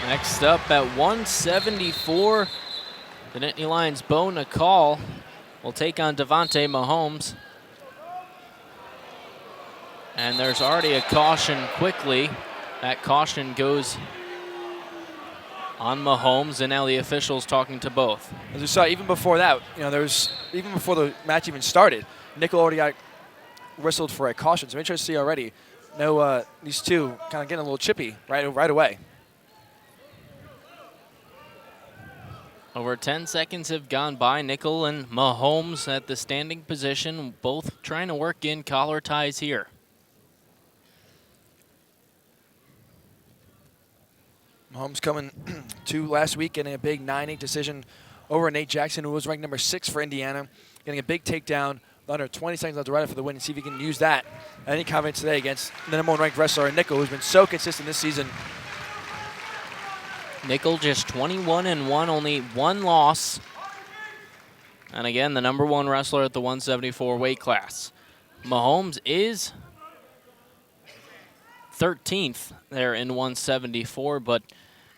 Next up at 174, the Nittany Lions' Bo Nickal will take on Mahomes. And there's already a caution quickly. That caution goes on Mahomes, and now the officials talking to both. As we saw, even before that, even before the match even started, Nickal already got whistled for a caution. So I'm interested to see already. No, these two kind of getting a little chippy right away. Over 10 seconds have gone by. Nickal and Mahomes at the standing position, both trying to work in collar ties here. Mahomes coming to last week, getting a big 9-8 decision over Nate Jackson, who was ranked number 6 for Indiana, getting a big takedown, under 20 seconds left to ride it for the win, and see if he can use that at any confidence today against the number 1 ranked wrestler, Nickal, who's been so consistent this season. Nickal just 21-1, only 1 loss. And again, the number 1 wrestler at the 174 weight class. Mahomes is 13th there in 174, but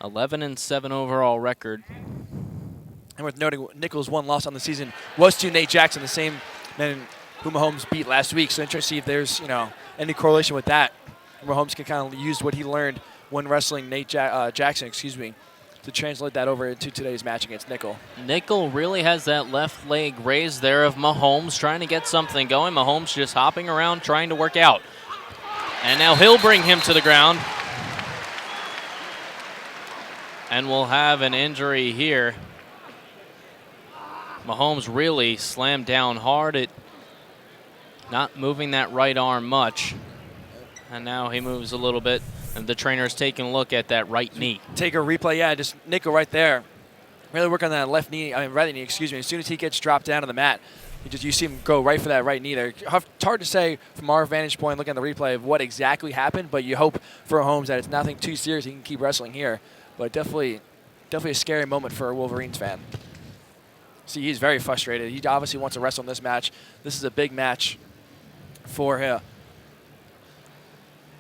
11-7 overall record. And worth noting, Nickal's 1 loss on the season was to Nate Jackson, the same man who Mahomes beat last week. So interesting to see if there's any correlation with that. Mahomes can kind of use what he learned when wrestling Nate Jackson, to translate that over into today's match against Nickal. Nickal really has that left leg raised there of Mahomes, trying to get something going. Mahomes just hopping around, trying to work out. And now he'll bring him to the ground. And we'll have an injury here. Mahomes really slammed down hard at not moving that right arm much. And now he moves a little bit, and the trainer's taking a look at that right knee. Take a replay, yeah, just Nickal right there. Really work on that right knee. As soon as he gets dropped down to the mat, you see him go right for that right knee there. It's hard to say from our vantage point, looking at the replay, of what exactly happened, but you hope for Mahomes that it's nothing too serious. He can keep wrestling here. But definitely a scary moment for a Wolverines fan. See, he's very frustrated. He obviously wants to wrestle in this match. This is a big match for him.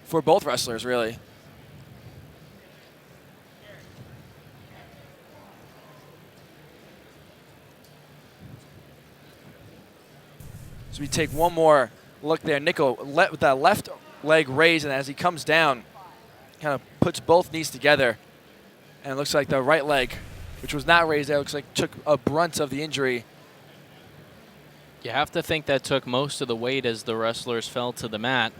For both wrestlers, really. So we take one more look there. Nickal with that left leg raised, and as he comes down, kind of puts both knees together. And it looks like the right leg, which was not raised there, looks like took a brunt of the injury. You have to think that took most of the weight as the wrestlers fell to the mat.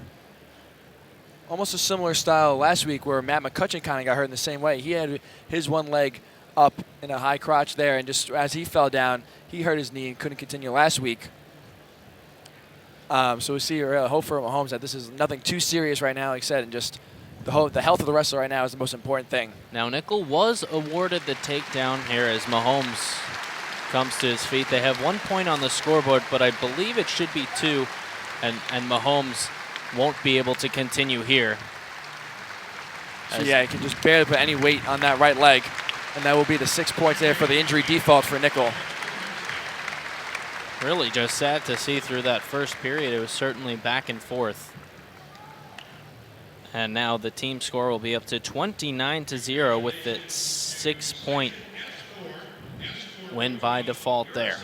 Almost a similar style last week where Matt McCutcheon kind of got hurt in the same way. He had his one leg up in a high crotch there, and just as he fell down, he hurt his knee and couldn't continue last week. So we see hope for Mahomes that this is nothing too serious right now, like I said, and just the health of the wrestler right now is the most important thing. Now Nickal was awarded the takedown here as Mahomes comes to his feet. They have 1 point on the scoreboard, but I believe it should be 2, and Mahomes won't be able to continue here. So yeah, he can just barely put any weight on that right leg, and that will be the 6 points there for the injury default for Nickal. Really just sad to see through that first period. It was certainly back and forth. And now the team score will be up to 29-0 with the 6-point win by default there.